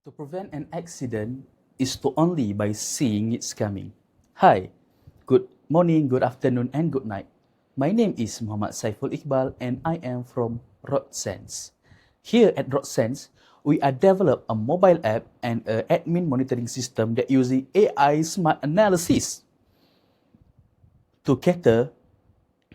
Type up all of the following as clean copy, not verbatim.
To prevent an accident is to only by seeing it's coming. Hi, good morning, good afternoon, and good night. My name is Muhammad Saiful Iqbal and I am from RoadSense. Here at RoadSense, we are develop a mobile app and an admin monitoring system that using AI smart analysis to cater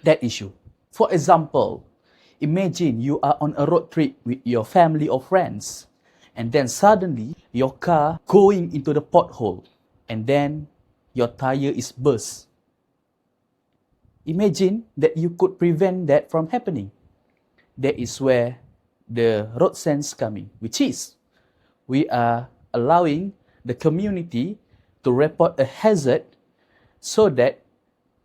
that issue. For example, imagine you are on a road trip with your family or friends, and then suddenly your car going into the pothole, and then your tire is burst. Imagine that you could prevent that from happening. That is where the RoadSense coming, which is we are allowing the community to report a hazard so that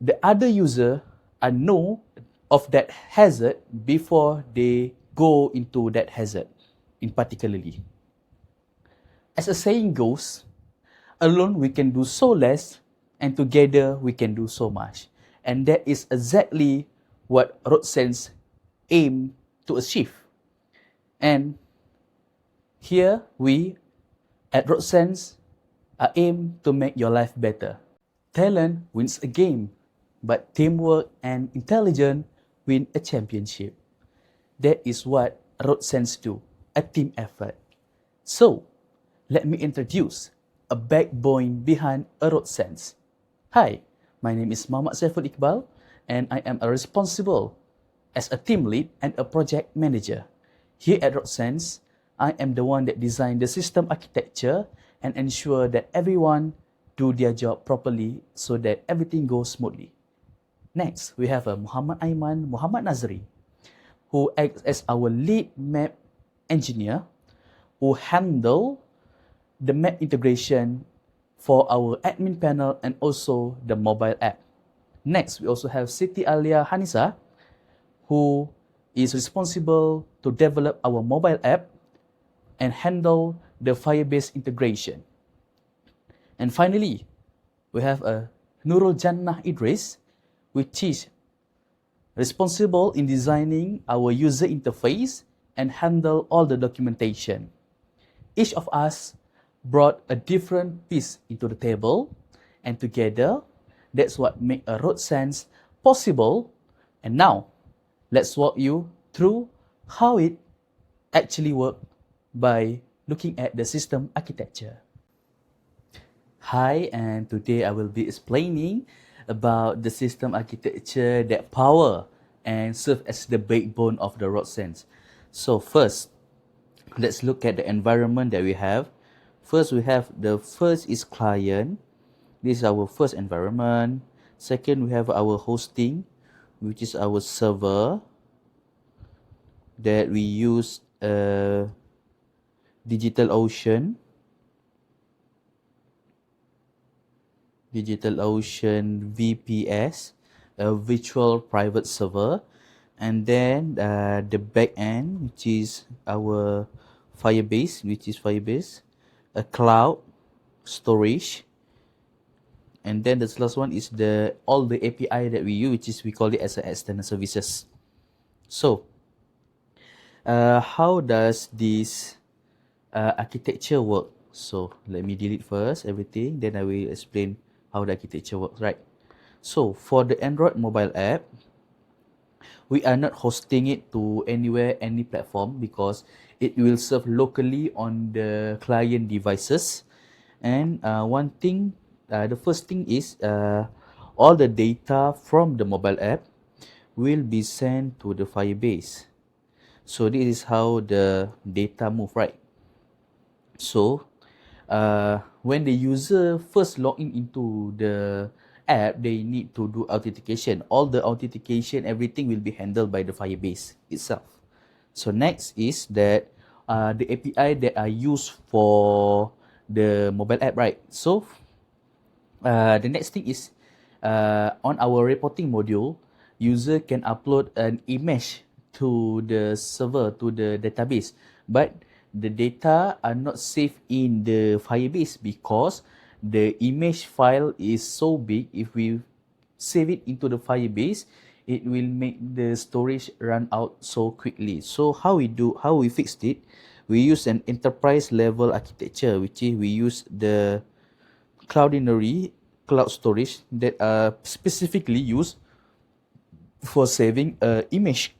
the other user know of that hazard before they go into that hazard in particularly. As a saying goes, alone we can do so less and together we can do so much. And that is exactly what RoadSense aim to achieve. And here we at RoadSense are aim to make your life better. Talent wins a game, but teamwork and intelligence win a championship. That is what RoadSense do, a team effort. So, let me introduce a backbone behind a RoadSense. Hi, my name is Muhammad Saiful Iqbal, and I am a responsible as a team lead and a project manager. Here at RoadSense, I am the one that designed the system architecture and ensure that everyone do their job properly so that everything goes smoothly. Next, we have a Muhammad Aiman Muhammad Nazri, who acts as our lead map engineer, who handle the map integration for our admin panel and also the mobile app. Next, we also have Siti Alia Hanisa, who is responsible to develop our mobile app and handle the Firebase integration. And finally, we have a Nurul Jannah Idris, which is responsible in designing our user interface and handle all the documentation. Each of us brought a different piece into the table, and together, that's what make a RoadSense possible. And now, let's walk you through how it actually works by looking at the system architecture. Hi, and today I will be explaining about the system architecture that power and serve as the backbone of the RoadSense. So first, let's look at the environment that we have. First, we have the first is client. This is our first environment. Second, we have our hosting, which is our server that we use DigitalOcean VPS, a virtual private server, and then the back end, which is our Firebase, a cloud storage, and then the last one is all the API that we use, which is we call it as external services. So, how does this architecture work? So let me delete first everything, then I will explain how the architecture works, right? So for the Android mobile app, we are not hosting it to anywhere, any platform, because it will serve locally on the client devices. And the first thing is all the data from the mobile app will be sent to the Firebase. So this is how the data move, right? So when the user first log into the app, they need to do authentication. All the authentication, everything will be handled by the Firebase itself. So next is that the API that are used for the mobile app, right? So the next thing is on our reporting module, user can upload an image to the server, to the database, but the data are not saved in the Firebase because the image file is so big. If we save it into the Firebase, it will make the storage run out so quickly. So how we fixed it, we use an enterprise level architecture, which is we use the Cloudinary cloud storage that are specifically used for saving image.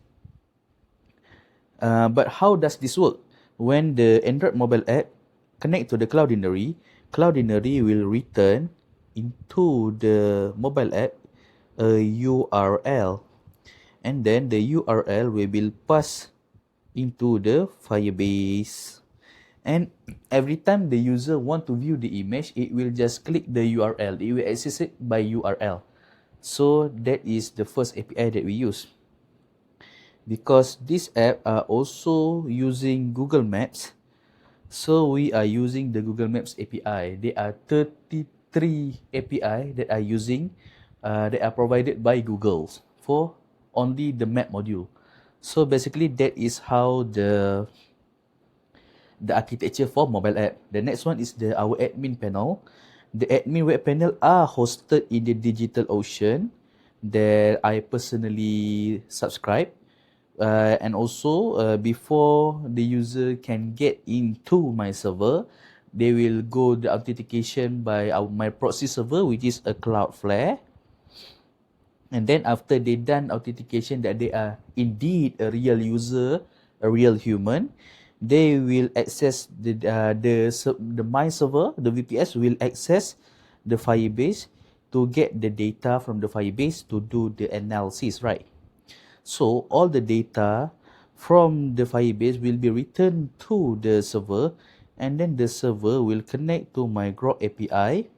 But how does this work? When the Android mobile app connect to the Cloudinary, Cloudinary will return into the mobile app a URL, and then the URL will be passed into the Firebase. And every time the user want to view the image, it will just click the URL. It will access it by URL. So that is the first API that we use. Because this app are also using Google Maps, so we are using the Google Maps API. There are 33 API that are using, that are provided by Google for only the map module. So basically that is how the architecture for mobile app. The next one is our admin panel. The admin web panel are hosted in the DigitalOcean that I personally subscribe. And also, before the user can get into my server, they will go the authentication by my proxy server, which is a Cloudflare. And then after they done authentication that they are indeed a real user, a real human, they will access the my server, the VPS will access the Firebase to get the data from the Firebase to do the analysis, right? So all the data from the Firebase will be returned to the server, and then the server will connect to my Grok API,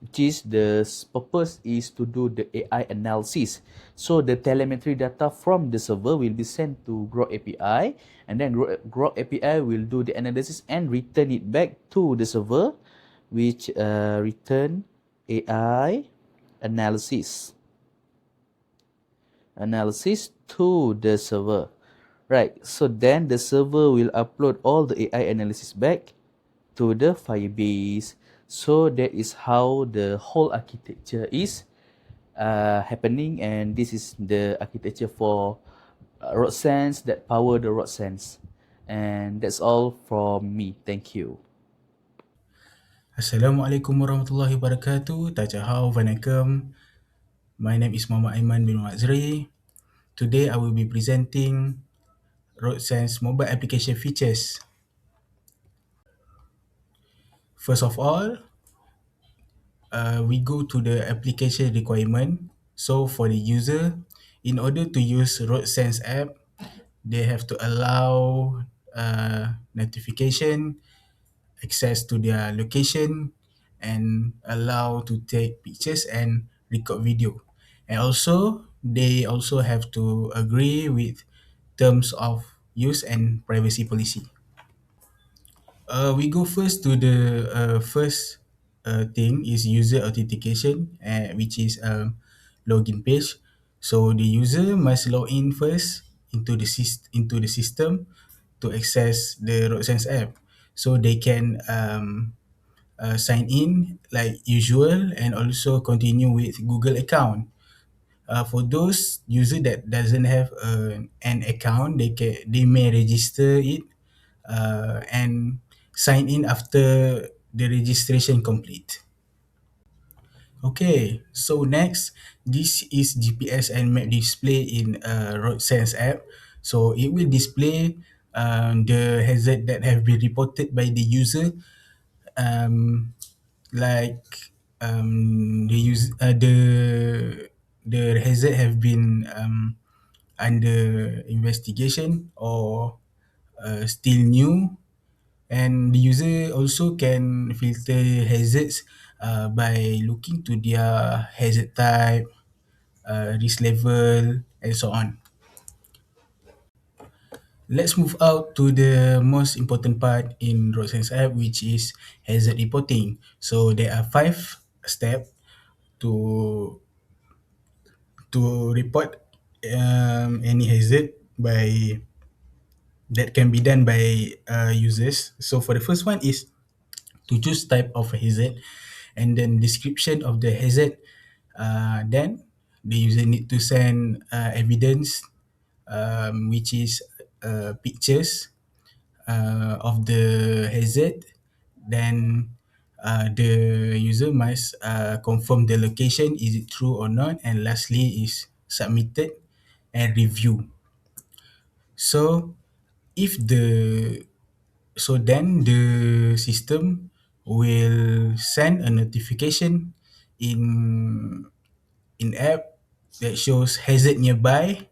which is the purpose is to do the AI analysis. So the telemetry data from the server will be sent to Grok API, and then Grok API will do the analysis and return it back to the server, which return AI analysis to the server. Right, so then the server will upload all the AI analysis back to the Firebase. So that is how the whole architecture is happening, and this is the architecture for RoadSense that power the RoadSense. And that's all from me. Thank you. Assalamualaikum warahmatullahi wabarakatuh. Tajahau Vanakkam. My name is Muhammad Aiman bin Mazri. Today I will be presenting RoadSense mobile application features. First of all, we go to the application requirement. So for the user, in order to use RoadSense app, they have to allow notification, access to their location, and allow to take pictures and record video. And also, they also have to agree with terms of use and privacy policy. We go first to the first thing is user authentication, which is login page. So the user must log in first into the system to access the RoadSense app. So they can sign in like usual and also continue with Google account. For those user that doesn't have an account, they may register it and sign in after the registration complete. Okay, so next, this is GPS and map display in RoadSense app. So it will display the hazard that have been reported by the user, um, like the hazard have been under investigation or still new, and the user also can filter hazards by looking to their hazard type, risk level, and so on. Let's move out to the most important part in RoadSense app, which is hazard reporting. So there are 5 steps to report any hazard by that can be done by users. So for the first one is to choose type of hazard, and then description of the hazard. Then the user need to send evidence, which is pictures, of the hazard, then the user must confirm the location, is it true or not, and lastly is submitted and review. So if the then the system will send a notification in app that shows hazard nearby,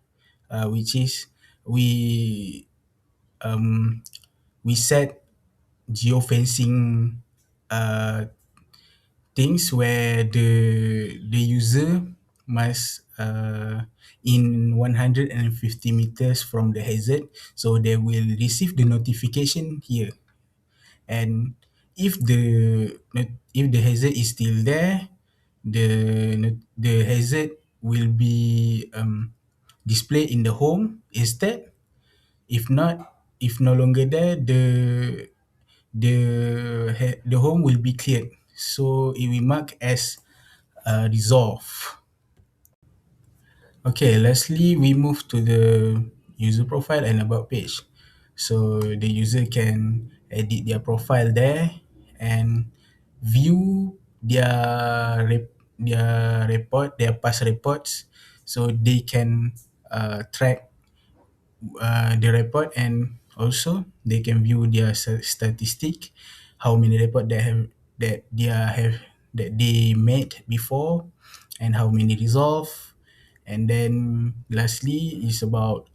which is we um, we set geofencing uh, things where the user must in 150 meters from the hazard, so they will receive the notification here. And if the hazard is still there, the hazard will be displayed in the home instead. If not, if no longer there, the home will be cleared, so it will mark as resolved. Okay, lastly, we move to the user profile and about page. So the user can edit their profile there and view their past reports, so they can track the report, and also they can view their statistic, how many report that they made before, and how many resolve. And then lastly is about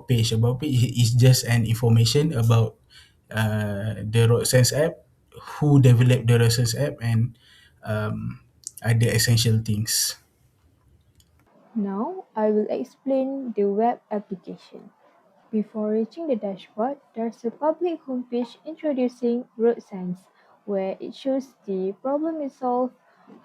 page. About page is just an information about the RoadSense app, who developed the RoadSense app, and other essential things. Now I will explain the web application. Before reaching the dashboard, there's a public homepage introducing RoadSense, where it shows the problem is solved,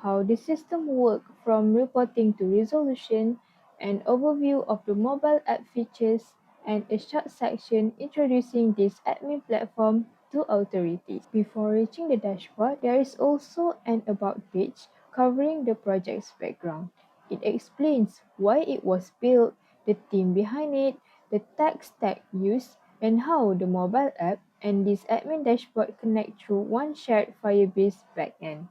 how the system works from reporting to resolution, an overview of the mobile app features, and a short section introducing this admin platform to authorities. Before reaching the dashboard, there is also an About page covering the project's background. It explains why it was built, the team behind it, the tech stack used, and how the mobile app and this admin dashboard connect through one shared Firebase backend.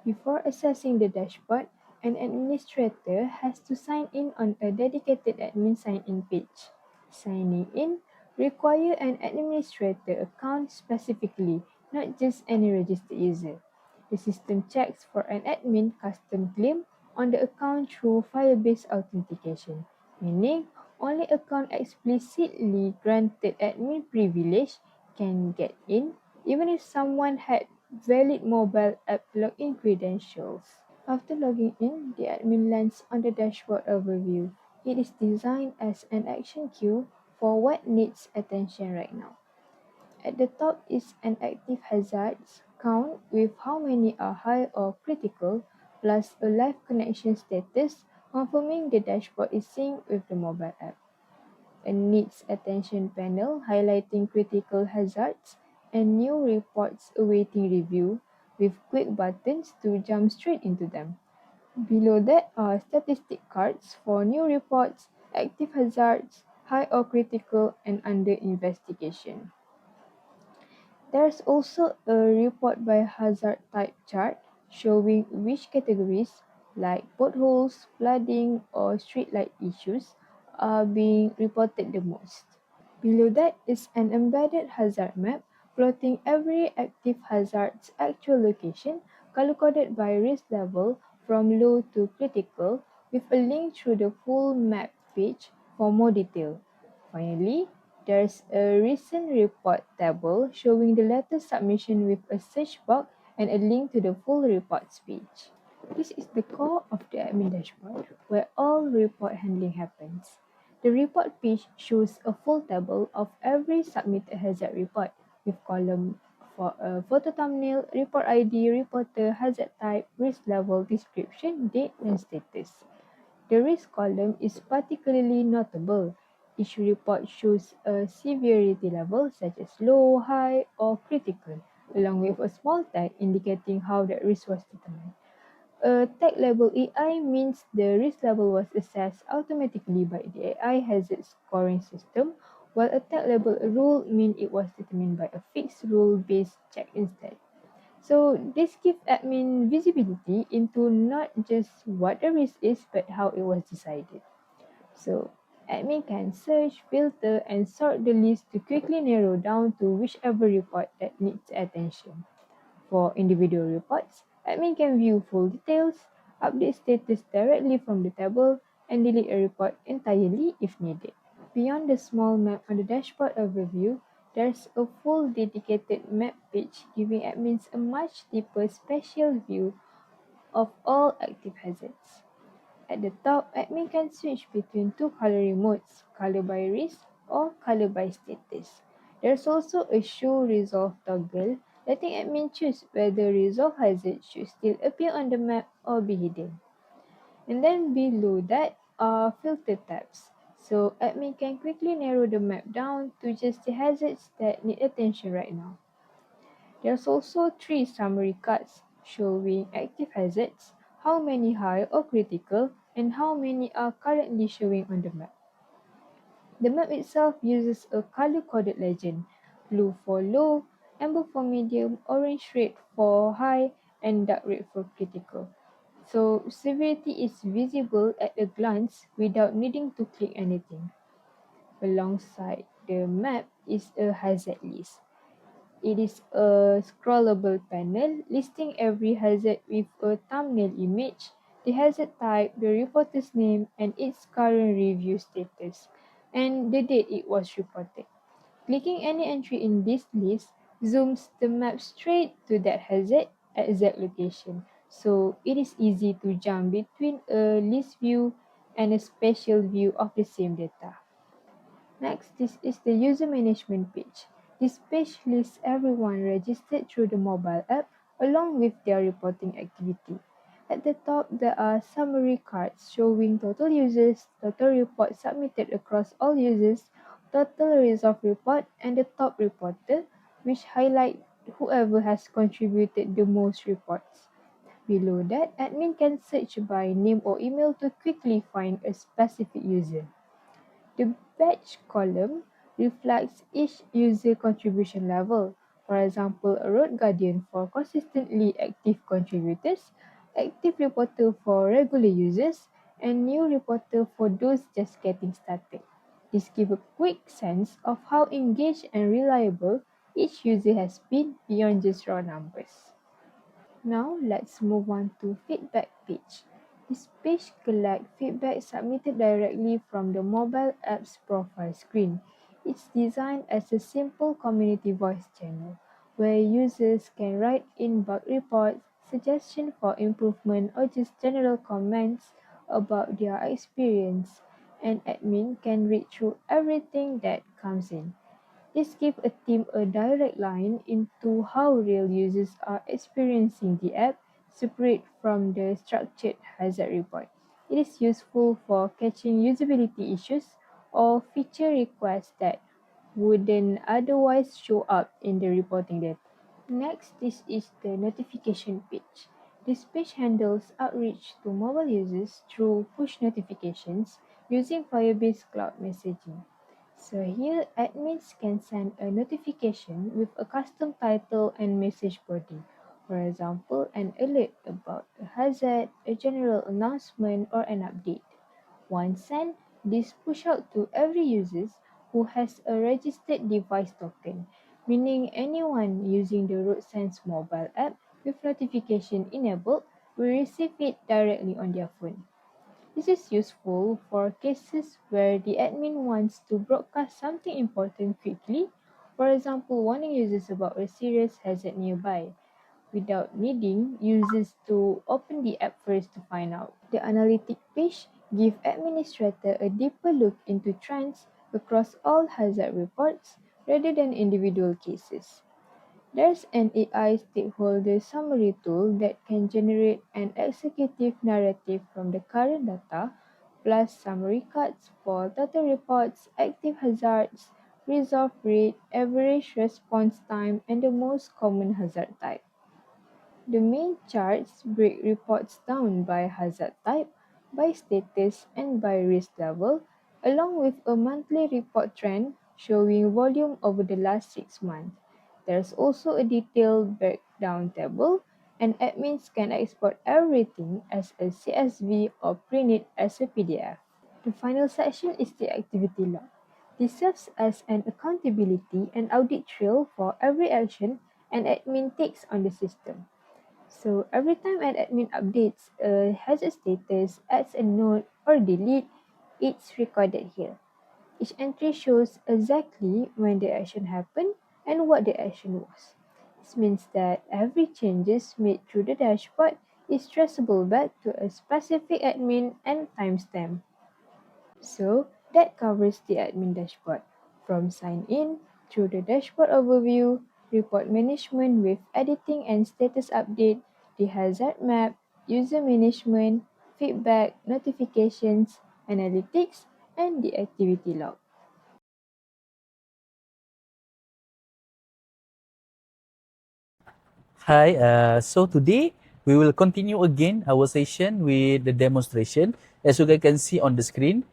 Before accessing the dashboard, an administrator has to sign in on a dedicated admin sign-in page. Signing in requires an administrator account specifically, not just any registered user. The system checks for an admin custom claim on the account through Firebase Authentication, meaning only account explicitly granted admin privilege can get in, even if someone had valid mobile app login credentials. After logging in, the admin lands on the dashboard overview. It is designed as an action queue for what needs attention right now. At the top is an active hazards count with how many are high or critical, plus a live connection status confirming the dashboard is synced with the mobile app. A needs attention panel highlighting critical hazards and new reports awaiting review with quick buttons to jump straight into them. Below that are statistic cards for new reports, active hazards, high or critical, and under investigation. There's also a report by hazard type chart showing which categories, like potholes, flooding, or streetlight issues, are being reported the most. Below that is an embedded hazard map plotting every active hazard's actual location, color-coded by risk level from low to critical, with a link through the full map page for more detail. Finally, there's a recent report table showing the latest submission with a search box and a link to the full reports page. This is the core of the admin dashboard, where all report handling happens. The report page shows a full table of every submitted hazard report, with column for a photo thumbnail, report ID, reporter, hazard type, risk level, description, date, and status. The risk column is particularly notable. Each report shows a severity level such as low, high, or critical, along with a small tag indicating how that risk was determined. A tag label AI means the risk level was assessed automatically by the AI hazard scoring system, while a tag labeled a rule means it was determined by a fixed rule-based check instead. So this gives admin visibility into not just what a risk is, but how it was decided. So admin can search, filter, and sort the list to quickly narrow down to whichever report that needs attention. For individual reports, admin can view full details, update status directly from the table, and delete a report entirely if needed. Beyond the small map on the dashboard overview, there's a full dedicated map page giving admins a much deeper spatial view of all active hazards. At the top, admin can switch between two coloring modes, color by risk or color by status. There's also a show resolve toggle, letting admin choose whether resolve hazard should still appear on the map or be hidden. And then below that are filter tabs. So admin can quickly narrow the map down to just the hazards that need attention right now. There's also three summary cards showing active hazards, how many high or critical, and how many are currently showing on the map. The map itself uses a color-coded legend, blue for low, amber for medium, orange red for high, and dark red for critical. So severity is visible at a glance without needing to click anything. Alongside the map is a hazard list. It is a scrollable panel listing every hazard with a thumbnail image, the hazard type, the reporter's name, and its current review status, and the date it was reported. Clicking any entry in this list zooms the map straight to that hazard at exact location, so it is easy to jump between a list view and a spatial view of the same data. Next, this is the user management page. This page lists everyone registered through the mobile app along with their reporting activity. At the top, there are summary cards showing total users, total reports submitted across all users, total resolved report, and the top reporter, which highlight whoever has contributed the most reports. Below that, admin can search by name or email to quickly find a specific user. The badge column reflects each user contribution level. For example, a road guardian for consistently active contributors, active reporter for regular users, and new reporter for those just getting started. This gives a quick sense of how engaged and reliable each user has been beyond just raw numbers. Now let's move on to feedback page. This page collects feedback submitted directly from the mobile app's profile screen. It's designed as a simple community voice channel where users can write in bug reports, suggestions for improvement, or just general comments about their experience, and admin can read through everything that comes in. This gives a team a direct line into how real users are experiencing the app, separate from the structured hazard report. It is useful for catching usability issues or feature requests that wouldn't otherwise show up in the reporting data. Next, this is the notification page. This page handles outreach to mobile users through push notifications using Firebase Cloud Messaging. So here, admins can send a notification with a custom title and message body. For example, an alert about a hazard, a general announcement, or an update. Once sent, this push out to every user who has a registered device token, meaning anyone using the RoadSense mobile app with notification enabled will receive it directly on their phone. This is useful for cases where the admin wants to broadcast something important quickly, for example, warning users about a serious hazard nearby, without needing users to open the app first to find out. The analytic page gives administrator a deeper look into trends across all hazard reports rather than individual cases. There's an AI stakeholder summary tool that can generate an executive narrative from the current data, plus summary cards for total reports, active hazards, resolve rate, average response time, and the most common hazard type. The main charts break reports down by hazard type, by status, and by risk level, along with a monthly report trend showing volume over the last 6 months. There's also a detailed breakdown table, and admins can export everything as a CSV or print it as a PDF. The final section is the activity log. This serves as an accountability and audit trail for every action an admin takes on the system. So every time an admin updates a hazard status, adds a note, or delete, it's recorded here. Each entry shows exactly when the action happened and what the action was. This means that every changes made through the dashboard is traceable back to a specific admin and timestamp. So that covers the admin dashboard, from sign in through the dashboard overview, report management with editing and status update, the hazard map, user management, feedback, notifications, analytics, and the activity log. Hi, so today we will continue again our session with the demonstration. As you guys can see on the screen,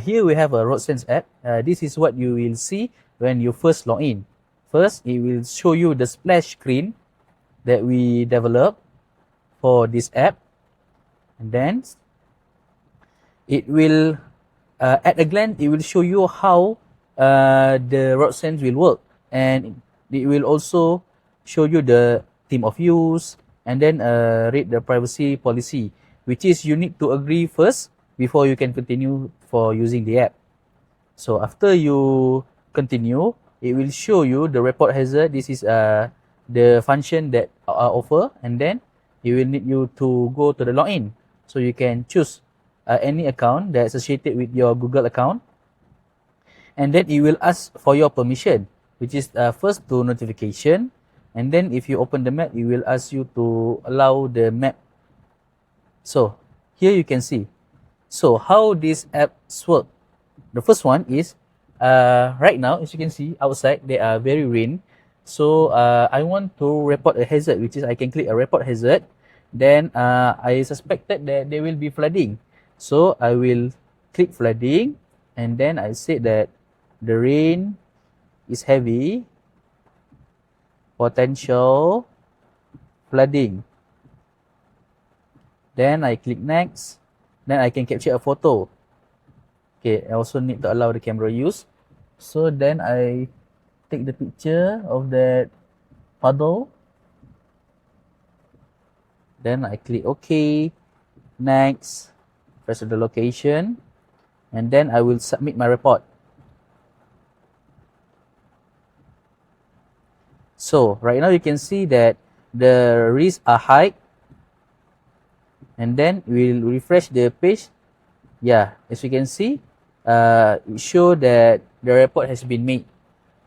here we have a RoadSense app. This is what you will see when you first log in. First, it will show you the splash screen that we developed for this app. And then it will, at a glance, it will show you how the RoadSense will work. And it will also show you the theme of use, and then read the privacy policy, which is you need to agree first before you can continue for using the app. So after you continue, it will show you the report hazard. This is the function that are offer, and then it will need you to go to the login. So you can choose any account that's associated with your Google account, and then it will ask for your permission, which is first to notification. And then if you open the map, it will ask you to allow the map. So here you can see. So how these apps work. The first one is, right now, as you can see outside, there are very rain. So I want to report a hazard, which is I can click a report hazard. Then I suspected that there will be flooding. So I will click flooding, and then I say that the rain is heavy, potential flooding. Then I click next. Then I can capture a photo. Okay, I also need to allow the camera use. So then I take the picture of that puddle. Then I click OK. Next. Press the location. And then I will submit my report. So right now you can see that the risks are high, and then we'll refresh the page. Yeah, as you can see, it shows that the report has been made.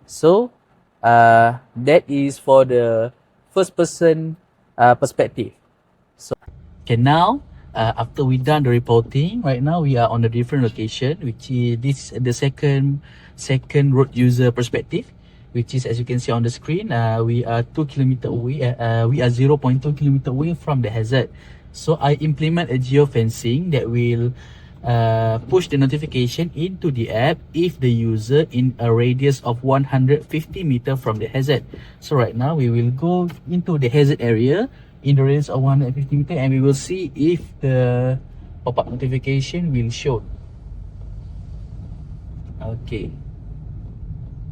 So that is for the first person perspective. So okay, now after we done the reporting, right now we are on a different location, which is this the second road user perspective, which is, as you can see on the screen, we are 2 kilometers away. We are 0.2 kilometers away from the hazard. So I implement a geofencing that will push the notification into the app if the user in a radius of 150 meters from the hazard. So right now we will go into the hazard area in the radius of 150 meters, and we will see if the pop-up notification will show. Okay,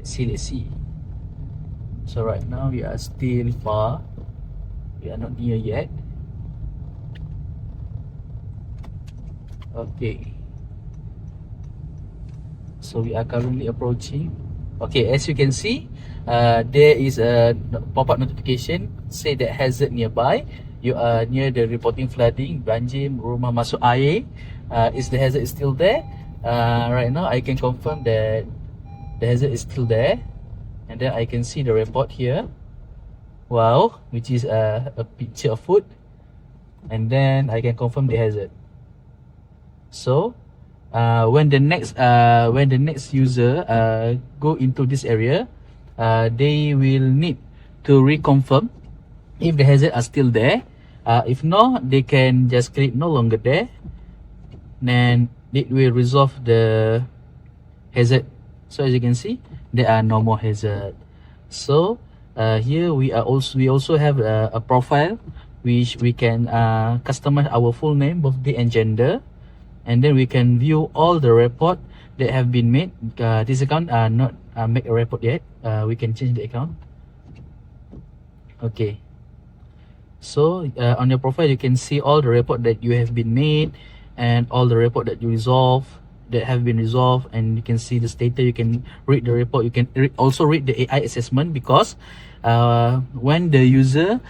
let's see. So right now we are still far. We are not near yet. Okay. So we are currently approaching. Okay, as you can see, there is a pop-up notification say that hazard nearby. You are near the reporting flooding, banjir, rumah masuk air. Is the hazard still there? Right now I can confirm that the hazard is still there. And then I can see the report here. Wow, which is a picture of food. And then I can confirm the hazard. So when the next user go into this area, they will need to reconfirm if the hazard are still there. If not, they can just click no longer there. Then it will resolve the hazard. So as you can see, there are no more hazard. So here we also have a profile which we can customize our full name, birthday and gender, and then we can view all the report that have been made. This account not make a report yet. We can change the account. Okay, so on your profile you can see all the report that you have been made and all the report that have been resolved, and you can see the status. You can read the report. You can also read the AI assessment, because when the user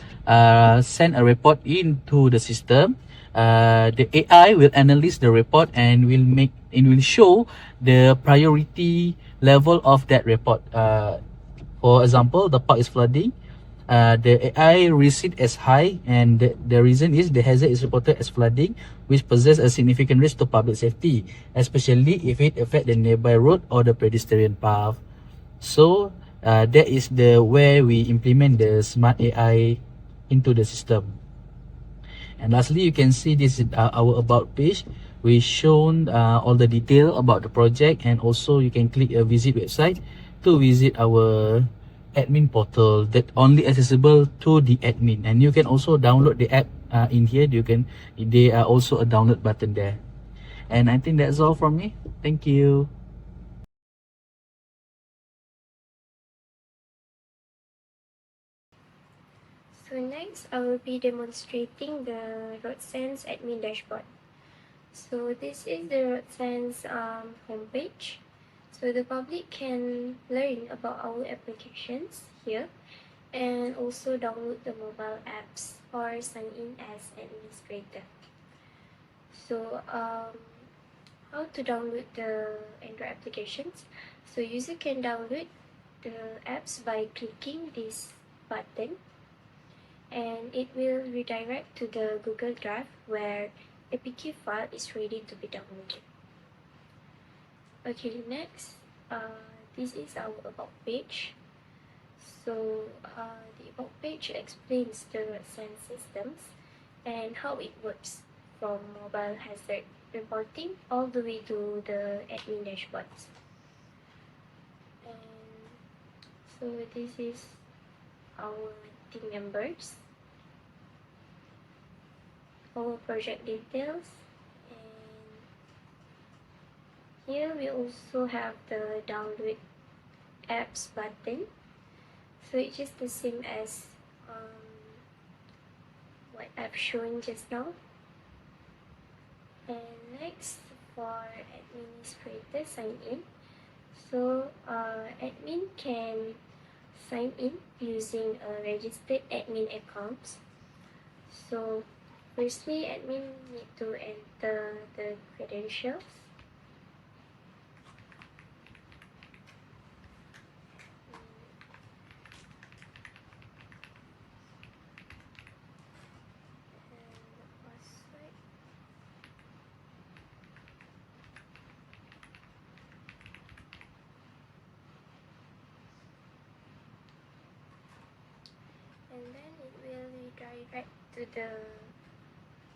send a report into the system, the AI will analyze the report and will show the priority level of that report. For example, the park is flooding. The AI reads it as high, and the reason is the hazard is reported as flooding, which poses a significant risk to public safety, especially if it affects the nearby road or the pedestrian path. So that is the where we implement the smart AI into the system. And lastly, you can see this is our about page. We shown all the detail about the project, and also you can click a visit website to visit our admin portal that only accessible to the admin. And you can also download the app in here. There are also a download button there. And I think that's all from me. Thank you. So next, I will be demonstrating the RoadSense admin dashboard. So this is the RoadSense homepage. So the public can learn about our applications here, and also download the mobile apps or sign in as administrator. So how to download the Android applications? So user can download the apps by clicking this button, and it will redirect to the Google Drive where APK file is ready to be downloaded. Okay, next, this is our about page. So the about page explains the RoadSense systems and how it works, from mobile hazard reporting all the way to the admin dashboards. And so this is our team members, our project details, and here we also have the download apps button. So it's just the same as what I've shown just now. And next, for administrator sign in. So admin can sign in using a registered admin account. So firstly, admin need to enter the credentials. And then it will redirect to the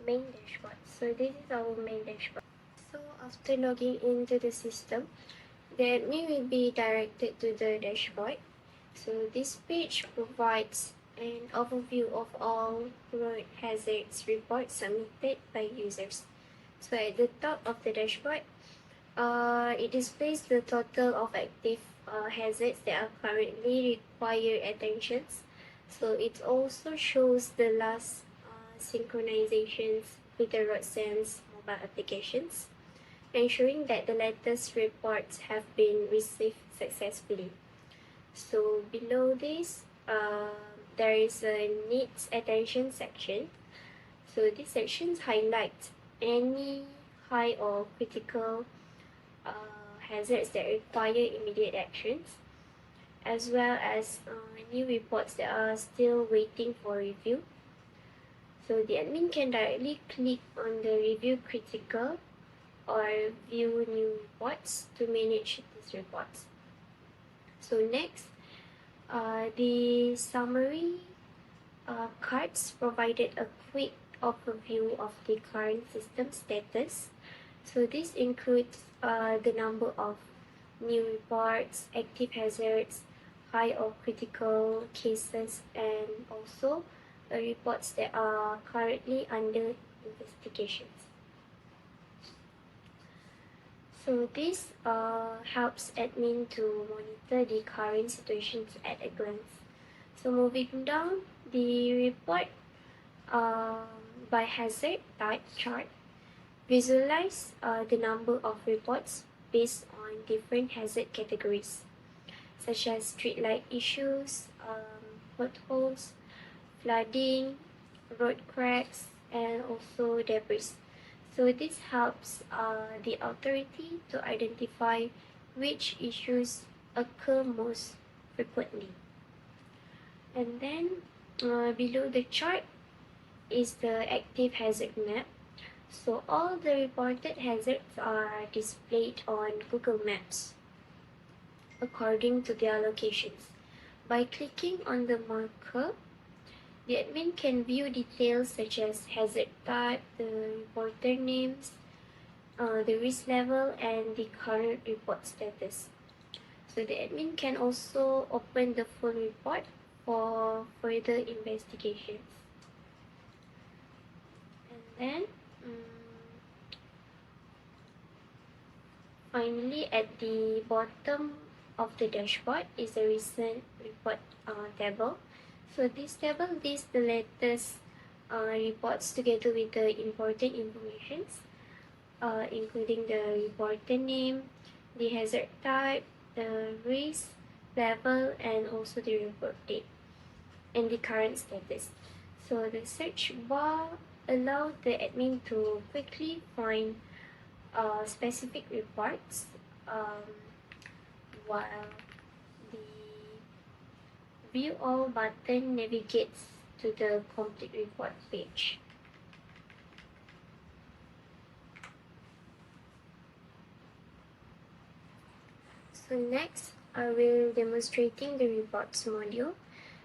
main dashboard. So this is our main dashboard. So after logging into the system, the admin will be directed to the dashboard. So this page provides an overview of all road hazards reports submitted by users. So at the top of the dashboard, it displays the total of active hazards that are currently require attentions. So it also shows the last synchronizations with the RoadSense mobile applications, ensuring that the latest reports have been received successfully. So below this, there is a needs attention section. So this section highlights any high or critical hazards that require immediate actions, as well as new reports that are still waiting for review. So the admin can directly click on the review critical or view new reports to manage these reports. So next, the summary cards provided a quick overview of the current system status. So this includes the number of new reports, active hazards, high or critical cases, and also reports that are currently under investigations. So this helps admin to monitor the current situations at a glance. So moving down, the report by hazard type chart visualize the number of reports based on different hazard categories, such as street light issues, potholes, flooding, road cracks, and also debris. So this helps the authority to identify which issues occur most frequently. And then below the chart is the active hazard map. So all the reported hazards are displayed on Google Maps according to their locations. By clicking on the marker, the admin can view details such as hazard type, the reporter names, the risk level, and the current report status. So the admin can also open the full report for further investigations. And then finally, at the bottom of the dashboard is a recent report table. So this table lists the latest reports together with the important information, including the reporter name, the hazard type, the risk level, and also the report date and the current status. So the search bar allows the admin to quickly find specific reports while the View All button navigates to the complete report page. So next, I will demonstrating the reports module.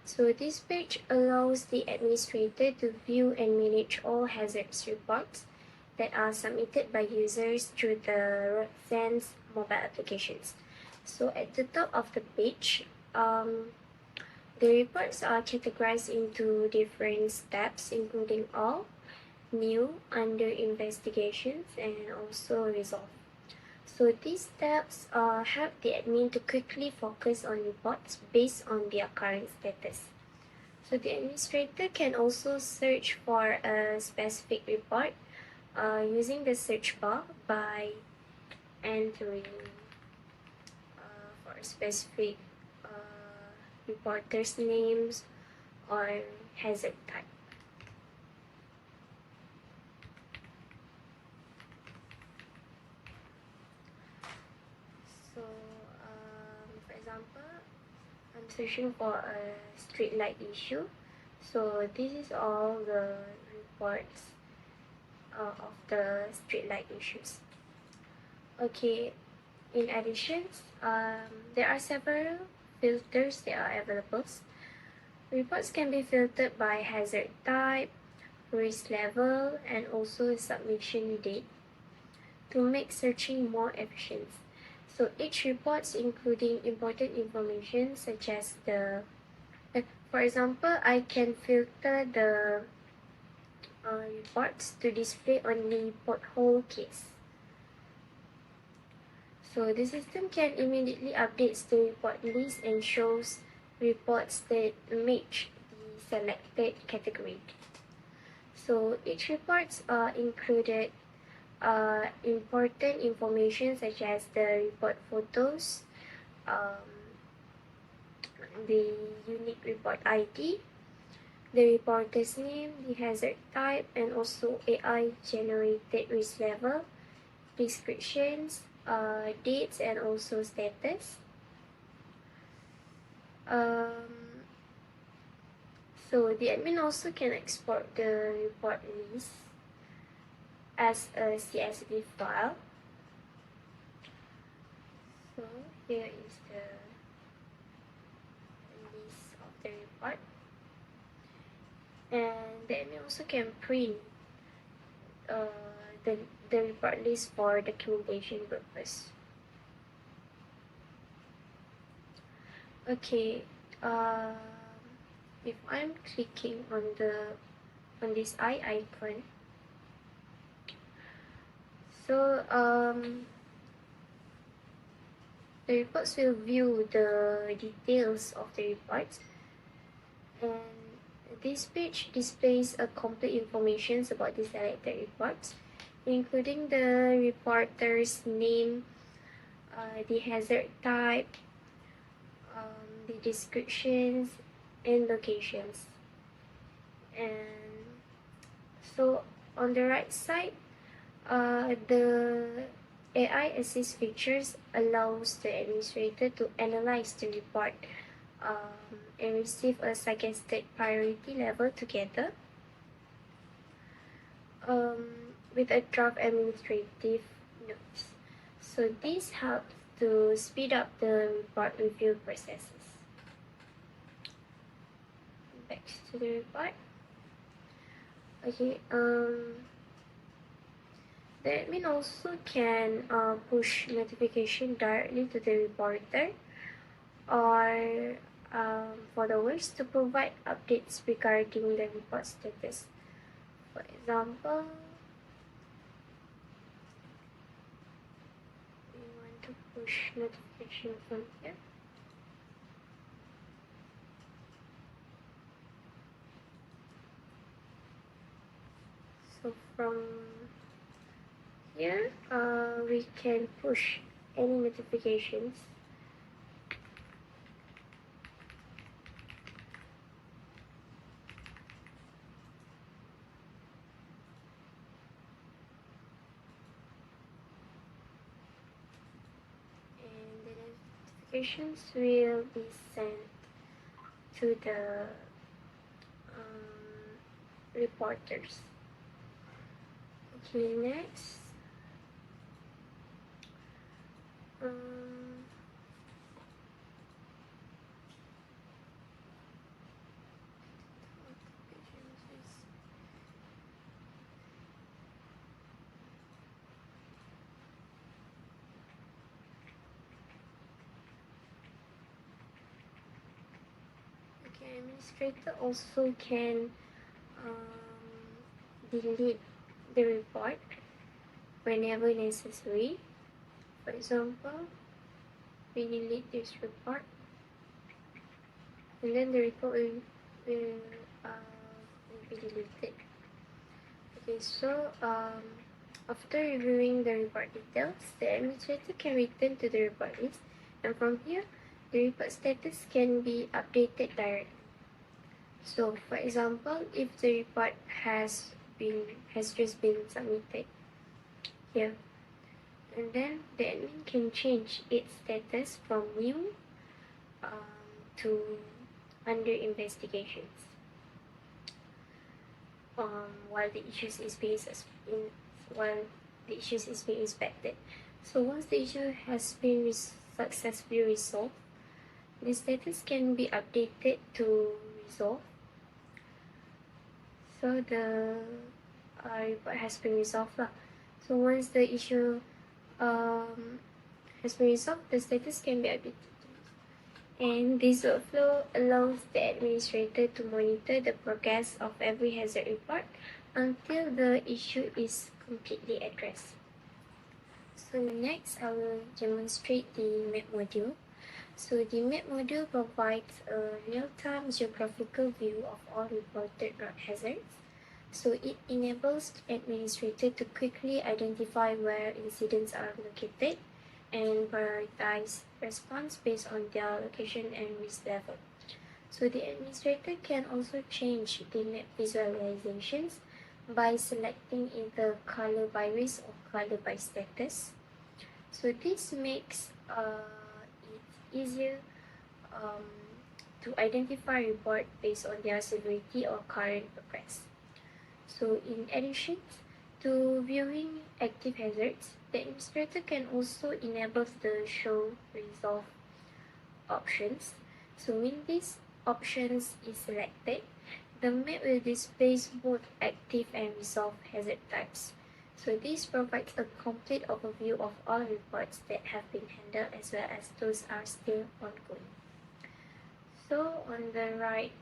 So this page allows the administrator to view and manage all hazards reports that are submitted by users through the RoadSense mobile applications. So at the top of the page, the reports are categorized into different tabs, including all, new, under investigations, and also resolve. So these tabs help the admin to quickly focus on reports based on their current status. So the administrator can also search for a specific report using the search bar by entering for specific reporters' names or hazard type. So, for example, I'm searching for a street light issue. So this is all the reports of the street light issues. Okay, in addition, there are several filters that are available. Reports can be filtered by hazard type, risk level, and also submission date to make searching more efficient. So each report including important information such as the, for example, I can filter the reports to display only pothole case. So the system can immediately update the report list and shows reports that match the selected category. So each reports included important information such as the report photos, the unique report ID, the reporter's name, the hazard type, and also AI generated risk level, descriptions, dates, and also status. So the admin also can export the report list as a CSV file. So here is the list of the report, and the admin also can print the report list for documentation purpose. Okay, if I'm clicking on this eye icon, so the reports will view the details of the reports, and this page displays a complete information about the selected reports, including the reporter's name, the hazard type, the descriptions, and locations. And so on the right side, the AI assist features allows the administrator to analyze the report and receive a suggested priority level together with a draft administrative notes. So this helps to speed up the report review processes. Back to the report. Okay, the admin also can push notification directly to the reporter, or for the worst, to provide updates regarding the report status. For example, we want to push notification from here. So from here, we can push any notifications. And the notifications will be sent to the reporters. Okay, next. Okay, administrator also can delete the report whenever necessary. For example, we delete this report, and then the report will be deleted. Okay, so after reviewing the report details, the administrator can return to the report list, and from here, the report status can be updated directly. So, for example, if the report has just been submitted here, and then the admin can change its status from new to under investigations while the issues is being inspected. So once the issue has been successfully resolved, the status can be updated to resolve. So the report has been resolved. So once the issue has been resolved, the status can be updated. And this workflow allows the administrator to monitor the progress of every hazard report until the issue is completely addressed. So next, I will demonstrate the map module. So the map module provides a real-time geographical view of all reported road hazards. So it enables the administrator to quickly identify where incidents are located and prioritize response based on their location and risk level. So the administrator can also change the map visualizations by selecting either color by risk or color by status. So this makes it easier to identify report based on their severity or current progress. So in addition to viewing active hazards, the administrator can also enable the show resolve options. So when these options is selected, the map will display both active and resolved hazard types. So this provides a complete overview of all reports that have been handled as well as those are still ongoing. So on the right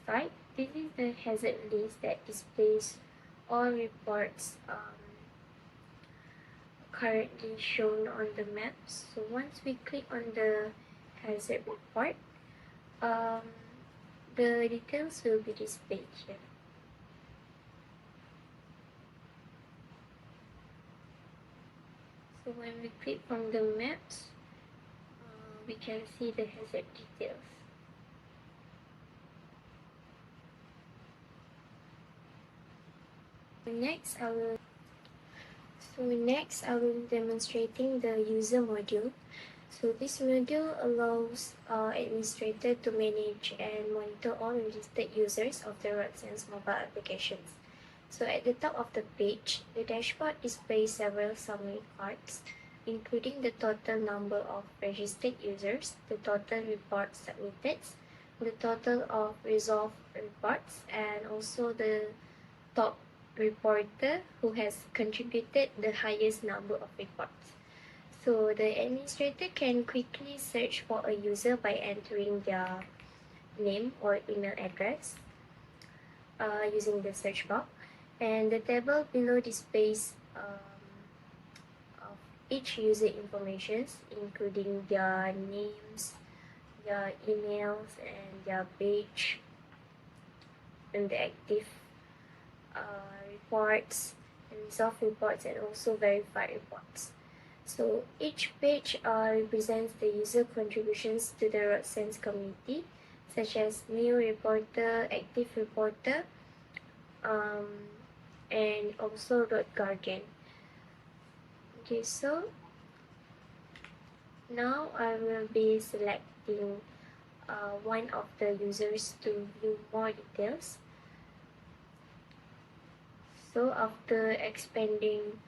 side, this is the hazard list that displays all reports currently shown on the maps. So once we click on the hazard report, the details will be displayed here. So when we click on the maps, we can see the hazard details. Next, I will be demonstrating the user module. So this module allows administrator to manage and monitor all registered users of the RoadSense mobile applications. So at the top of the page, the dashboard displays several summary cards, including the total number of registered users, the total reports submitted, the total of resolved reports, and also the top reporter who has contributed the highest number of reports. So the administrator can quickly search for a user by entering their name or email address using the search box. And the table below displays of each user information, including their names, their emails, and their page, and the active reports, and resolved reports, and also verified reports. So each page represents the user contributions to the RoadSense community, such as new reporter, active reporter, and also Road Guardian. Okay, so now I will be selecting one of the users to view more details. So after expanding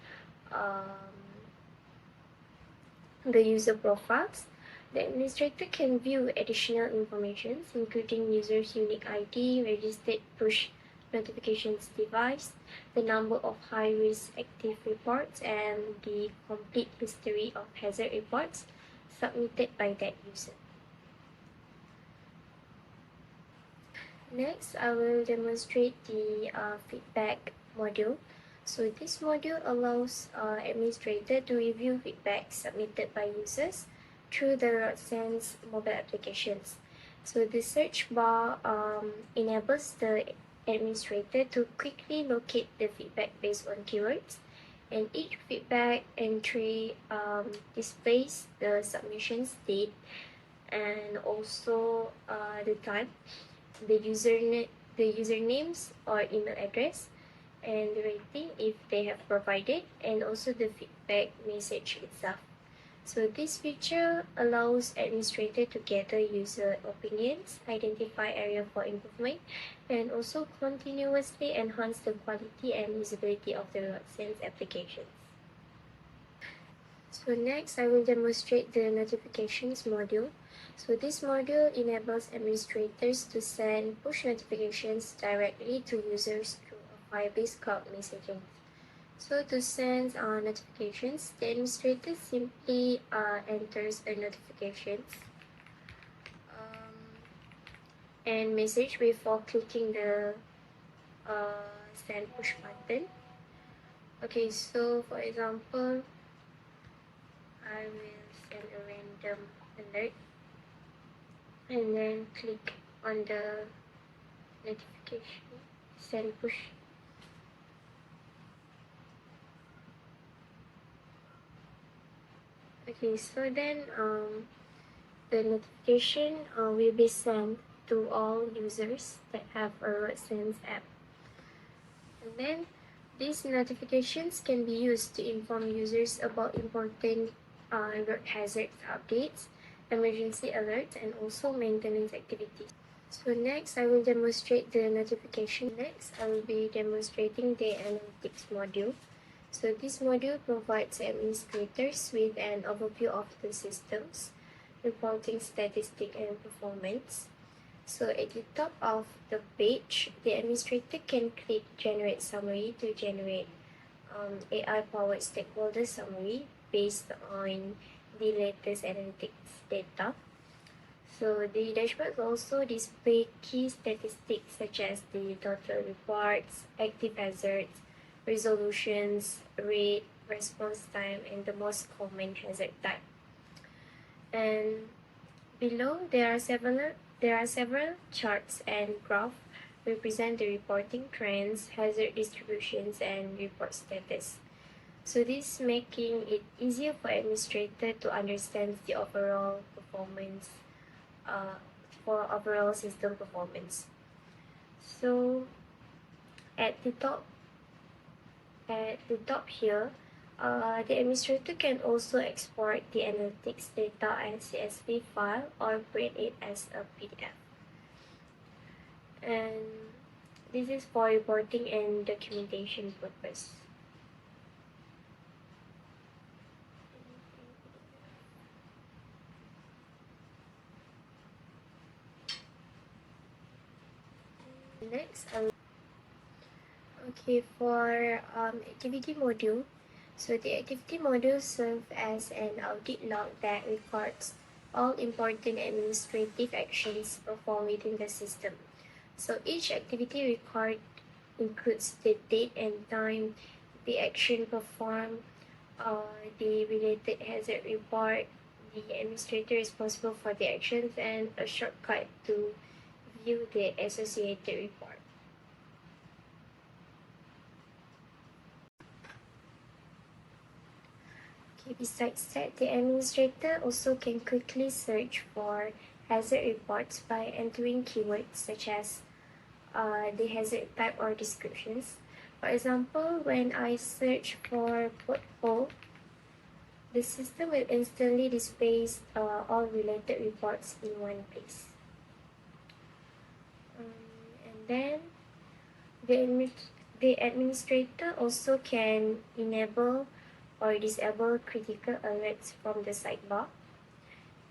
the user profiles, the administrator can view additional information, including user's unique ID, registered push notifications device, the number of high-risk active reports, and the complete history of hazard reports submitted by that user. Next, I will demonstrate the feedback module. So this module allows administrator to review feedback submitted by users through the RoadSense mobile applications. So the search bar enables the administrator to quickly locate the feedback based on keywords, and each feedback entry displays the submission date and also the time, the usernames or email address, and the rating if they have provided, and also the feedback message itself. So this feature allows administrator to gather user opinions, identify area for improvement, and also continuously enhance the quality and usability of the RoadSense applications. So next, I will demonstrate the notifications module. So this module enables administrators to send push notifications directly to users through a Firebase cloud messaging. So to send notifications, the administrator simply enters a notification and message before clicking the send push button. Okay, so for example, I will send a random alert and then click on the notification, send push. Okay, so then the notification will be sent to all users that have a RoadSense app. And then these notifications can be used to inform users about important road hazard updates, emergency alerts, and also maintenance activities. So next, I will demonstrate the notification. Next, I will be demonstrating the analytics module. So this module provides administrators with an overview of the systems, reporting statistics and performance. So at the top of the page, the administrator can click Generate Summary to generate AI-powered stakeholder summary based on the latest analytics data. So the dashboard also display key statistics such as the total reports, active hazards, resolutions, rate, response time, and the most common hazard type. And below there are several charts and graphs represent the reporting trends, hazard distributions, and report status. So this making it easier for administrator to understand the overall performance for overall system performance. So at the top here, the administrator can also export the analytics data as CSV file or print it as a PDF. And this is for reporting and documentation purpose. Next, for activity module. So the activity module serves as an audit log that records all important administrative actions performed within the system. So each activity record includes the date and time, the action performed, the related hazard report, the administrator responsible for the actions, and a shortcut to view the associated report. Besides that, the administrator also can quickly search for hazard reports by entering keywords such as the hazard type or descriptions. For example, when I search for pothole, the system will instantly display all related reports in one place. And then the administrator also can enable or disable critical alerts from the sidebar.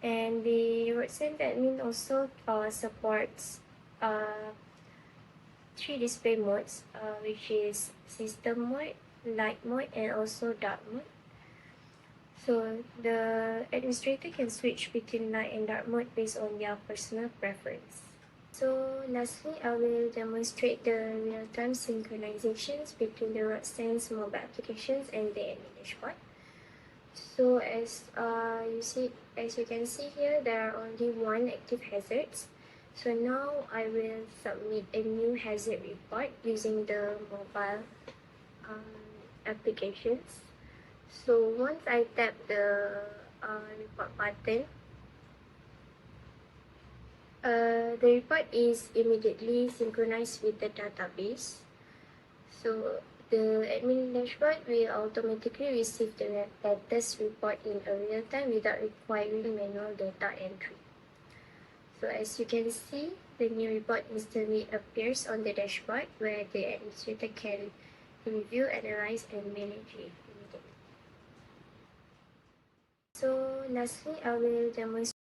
And the RoadSense admin also supports 3 display modes, which is system mode, light mode, and also dark mode. So the administrator can switch between light and dark mode based on their personal preference. So lastly, I will demonstrate the real-time synchronizations between the RoadSense mobile applications and the admin dashboard. So as you can see here, there are only 1 active hazards. So now I will submit a new hazard report using the mobile applications. So once I tap the report button, the report is immediately synchronized with the database. So the admin dashboard will automatically receive the latest report in a real time without requiring manual data entry. So as you can see, the new report instantly appears on the dashboard where the administrator can review, analyze, and manage it immediately. So lastly, I will demonstrate